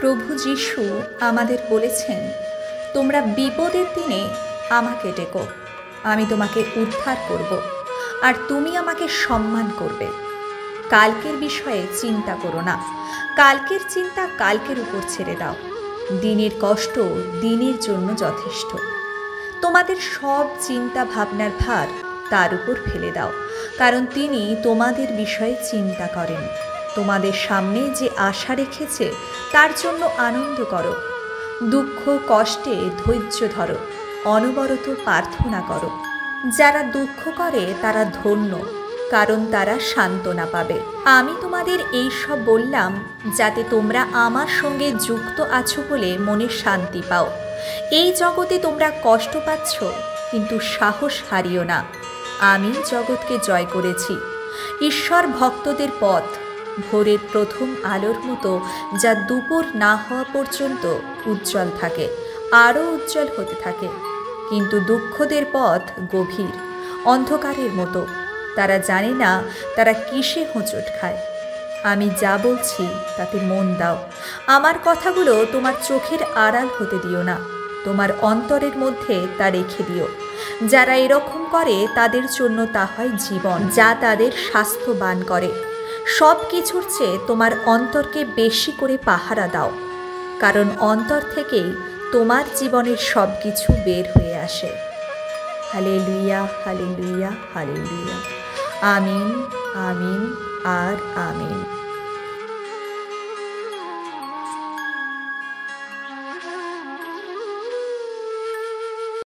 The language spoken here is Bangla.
প্রভু যিশু আমাদের বলেছেন, তোমরা বিপদের দিনে আমাকে ডেকো, আমি তোমাকে উদ্ধার করব, আর তুমি আমাকে সম্মান করবে। কালকের বিষয়ে চিন্তা করো না, কালকের চিন্তা কালকের উপর ছেড়ে দাও। দিনের কষ্ট দিনের জন্য যথেষ্ট। তোমাদের সব চিন্তা ভাবনার ভার তার উপর ফেলে দাও, কারণ তিনি তোমাদের বিষয়ে চিন্তা করেন। তোমাদের সামনে যে আশা রেখেছে তার জন্য আনন্দ করো। দুঃখ কষ্টে ধৈর্য ধরো, অনবরত প্রার্থনা করো। যারা দুঃখ করে তারা ধন্য, কারণ তারা সান্ত্বনা পাবে। আমি তোমাদের এই সব বললাম যাতে তোমরা আমার সঙ্গে যুক্ত আছো বলে মনে শান্তি পাও। এই জগতে তোমরা কষ্ট পাচ্ছ, কিন্তু সাহস হারিও না। আমি জগৎকে জয় করেছি। ঈশ্বর ভক্তদের পথ ভোরের প্রথম আলোর মতো, যা দুপুর না হওয়া পর্যন্ত উজ্জ্বল থাকে, আরও উজ্জ্বল হতে থাকে। কিন্তু দুঃখদের পথ গভীর, অন্ধকারের মতো। তারা জানে না তারা কিসে হোঁচট খায়। আমি যা বলছি তাতে মন দাও। আমার কথাগুলো তোমার চোখের আড়াল হতে দিও না, তোমার অন্তরের মধ্যে তা রেখে দিও। যারা এরকম করে তাদের জন্য তা হয় জীবন, যা তাদের স্বাস্থ্যবান করে। সব কিছুর চেয়ে তোমার অন্তরকে বেশি করে পাহারা দাও, কারণ অন্তর থেকেই তোমার জীবনের সব কিছু বের হয়ে আসে। Hallelujah, hallelujah, hallelujah. Amen, amen আর আমিন।